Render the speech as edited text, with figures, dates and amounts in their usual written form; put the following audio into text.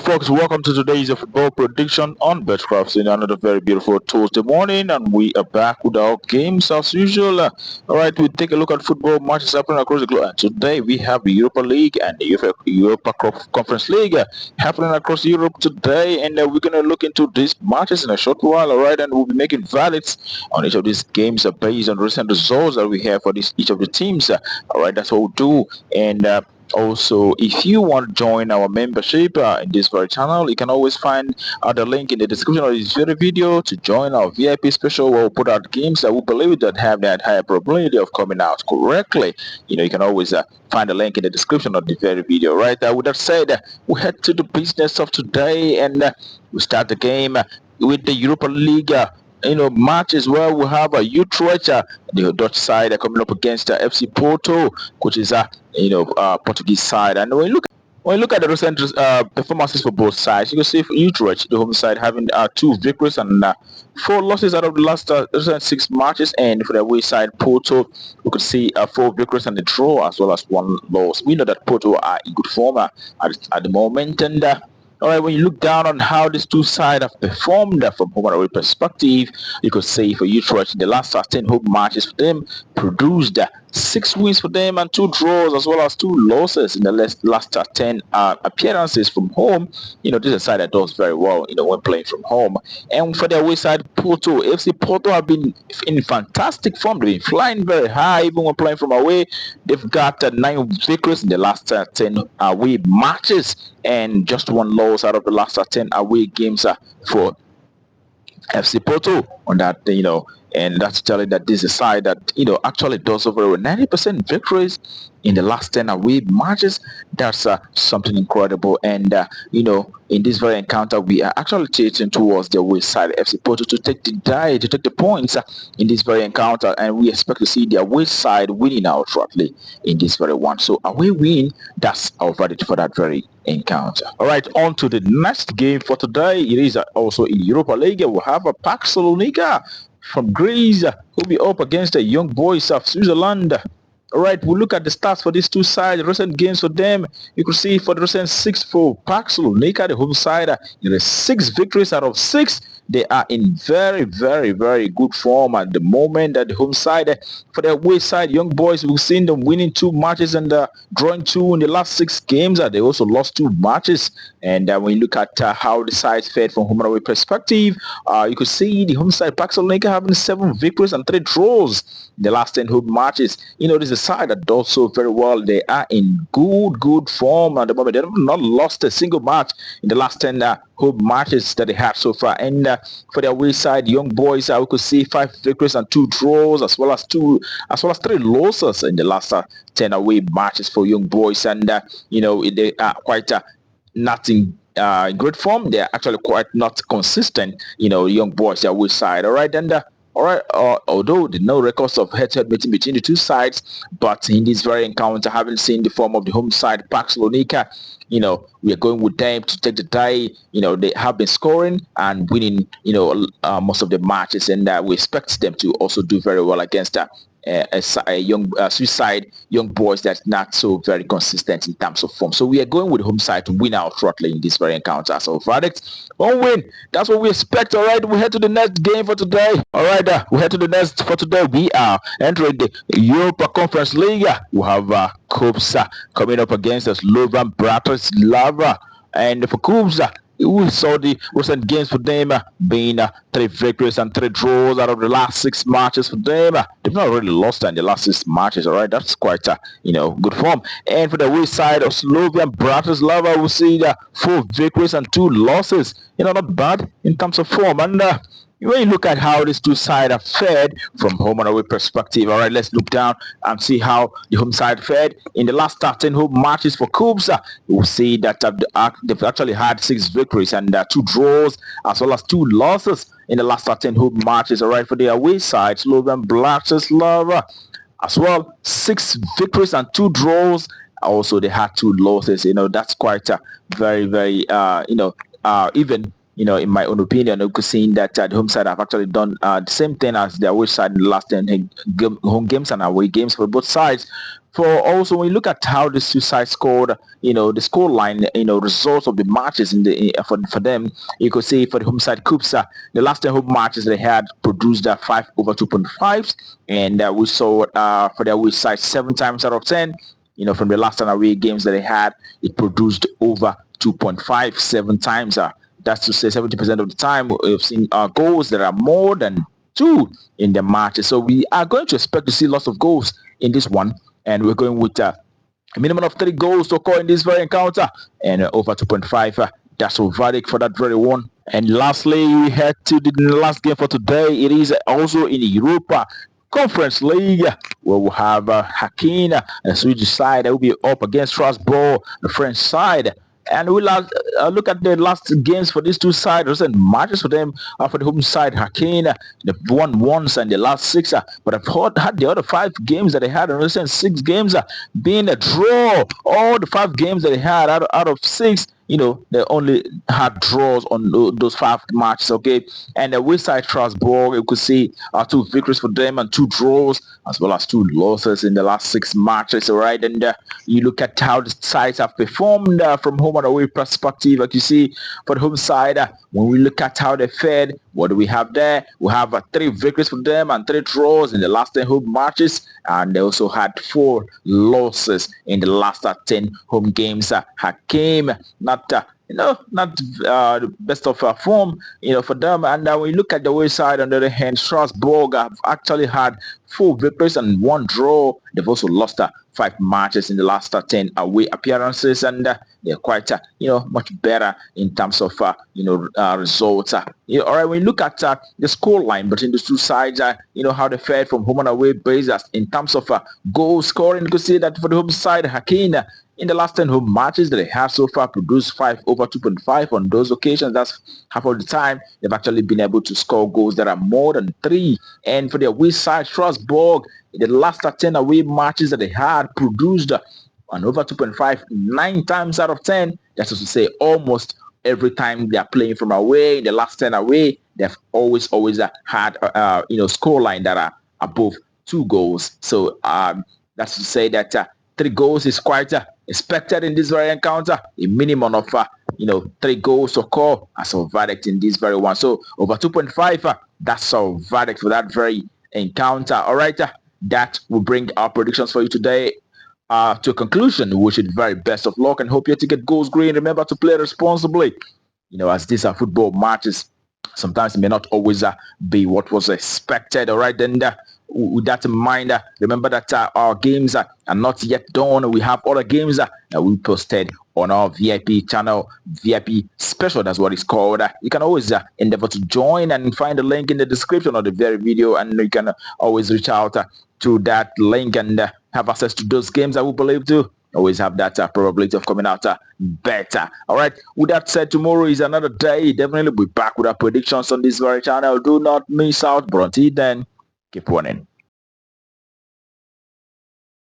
folks, welcome to today's football prediction on Betcraft in another very beautiful Tuesday morning, and we are back with our games as usual. All right, we take a look at football matches happening across the globe. And today we have the Europa League and the Europa Conference League happening across Europe today, and we're going to look into these matches in a short while. All right, and we'll be making verdicts on each of these games based on recent results that we have for each of the teams. All right, that's what we'll do, and also, if you want to join our membership in this very channel, you can always find the link in the description of this very video to join our VIP special, where we'll put out games that we believe that have that higher probability of coming out correctly. You can always find the link in the description of the very video. Right. With that said, we head to the business of today, and we start the game with the Europa League. Match as well. We have Utrecht, the Dutch side, coming up against FC Porto, which is Portuguese side. And when you look at the recent performances for both sides, you can see for Utrecht, the home side, having 2 victories and 4 losses out of the last recent 6 matches, and for the away side, Porto, we could see 4 victories and a draw as well as 1 loss. We know that Porto are in good form at the moment, and all right, when you look down on how these two sides have performed from home and away perspective, you could say for Utrecht, the last 10 home matches for them produced 6 wins for them and 2 draws as well as 2 losses in the last 10 appearances from home. This is a side that does very well, when playing from home. And for the away side, Porto, FC Porto have been in fantastic form. They've been flying very high even when playing from away. They've got 9 victories in the last 10 away matches and just 1 loss out of the last 10 away games for FC Porto on that, and that's telling that this is a side that, actually does over 90% victories in the last 10 away matches. That's something incredible. And, in this very encounter, we are actually chasing towards the away side, FC Porto, to take the points in this very encounter. And we expect to see the away side winning out shortly in this very one. So away win, that's our verdict for that very encounter. All right, on to the next game for today. It is also in Europa League. We'll have a PAOK Salonika from Greece who'll be up against the Young Boys of Switzerland. All right, we'll look at the stats for these two sides, recent games for them. You can see for the recent 6 for PAOK Salonika, the home side, 6 victories out of 6. They are in very, very, very good form at the moment at the home side. For the away side, Young Boys, we've seen them winning 2 matches and drawing 2 in the last 6 games. They also lost 2 matches. And when you look at how the sides fared from home and away perspective, you could see the home side, PAOK Salonika, having 7 victories and 3 draws in the last 10 home matches. This is a side that does so very well. They are in good form at the moment. They have not lost a single match in the last 10 home matches that they have so far. And for the away side, Young Boys, we could see 5 victories and 2 draws, as well as 3 losses in the last 10 away matches for Young Boys. And they are quite not in great form. They are actually quite not consistent. Young Boys, the away side. All right, and although there are no records of head-to-head meeting between the two sides, but in this very encounter, having seen the form of the home side, PAOK Salonika, we are going with them to take the tie. They have been scoring and winning, most of the matches, and we expect them to also do very well against a young Swiss side, Young Boys, that's not so very consistent in terms of form. So we are going with the home side to win out shortly in this very encounter. So verdict, 1 win. That's what we expect. All right, we head to the next game for today. All right, we head to the next for today. We are entering the Europa Conference League. We have KuPS coming up against the Slovan Bratislava, and for KuPS, we saw the recent games for them being 3 victories and 3 draws out of the last 6 matches for them. They've not really lost in the last 6 matches. All right, that's quite good form. And for the away side of Slovan Bratislava, we see 4 victories and 2 losses. Not bad in terms of form. And when you look at how these two sides have fared from home and away perspective, all right, let's look down and see how the home side fared in the last 13 home matches for KuPS. We'll see that they've actually had 6 victories and 2 draws, as well as 2 losses in the last 13 home matches. All right, for the away side, Slovan Bratislava, as well, 6 victories and 2 draws. Also, they had 2 losses. That's quite very, very, even. In my own opinion, you could see that the home side have actually done the same thing as the away side in the last 10 home games and away games for both sides. for also when you look at how the two sides scored, the score line, results of the matches in the for them, you could say for the home side KuPS, the last 10 home matches they had produced 5 over 2.5, and we saw for their away side 7 times out of 10. From the last 10 away games that they had, it produced over 2.57 times. That's to say 70% of the time we've seen goals that are more than 2 in the matches. So we are going to expect to see lots of goals in this one, and we're going with a minimum of 3 goals to occur in this very encounter, and over 2.5. That's a verdict for that very one. And lastly, we head to the last game for today. It is also in the Europa Conference League, where we'll have Hacken, the Swedish side, that will be up against Strasbourg, the French side. And we'll look at the last games for these two sides and matches for them. For the home side, Hacken, they've won once and the last 6. But I've had the other 5 games that they had in recent 6 games being a draw. All the 5 games that they had out of 6, they only had draws on those 5 matches, okay? And the West side Strasbourg, you could see 2 victories for them and 2 draws, as well as 2 losses in the last 6 matches, all right? And you look at how the sides have performed from home and away perspective. Like you see, for the home side, when we look at how they fared, what do we have there? We have 3 victories for them and 3 draws in the last 10 home matches, and they also had 4 losses in the last 10 home games. Hacken, not the best of form, for them. And when you look at the away side, on the other hand, Strasbourg have actually had 4 victories and 1 draw. They've also lost 5 matches in the last 10 away appearances, and they're quite much better in terms of results. All right, when you look at the score line between the two sides, how they fared from home and away basis in terms of goal scoring, you can see that for the home side, Hacken, in the last 10 home matches that they have so far produced 5 over 2.5 on those occasions. That's half of the time they've actually been able to score goals that are more than 3. And for the away side, Strasbourg, in the last 10 away matches that they had produced an over 2.5 9 times out of 10. That's to say almost every time they are playing from away, in the last 10 away, they've always had score line that are above 2 goals. So that's to say that 3 goals is quite expected in this very encounter. A minimum of 3 goals to occur as a verdict in this very one. So over 2.5, that's our verdict for that very encounter. All right, that will bring our predictions for you today to a conclusion. We wish you the very best of luck and hope your ticket goes green. Remember to play responsibly. As these are football matches, sometimes it may not always be what was expected. All right, then with that in mind, remember that our games are not yet done. We have other games that we posted on our VIP channel, VIP special, that's what it's called. You can always endeavor to join and find the link in the description of the very video, and you can always reach out to that link and have access to those games that we believe to always have that probability of coming out better. All right, with that said, tomorrow is another day. Definitely be back with our predictions on this very channel. Do not miss out, but until then, keep winning.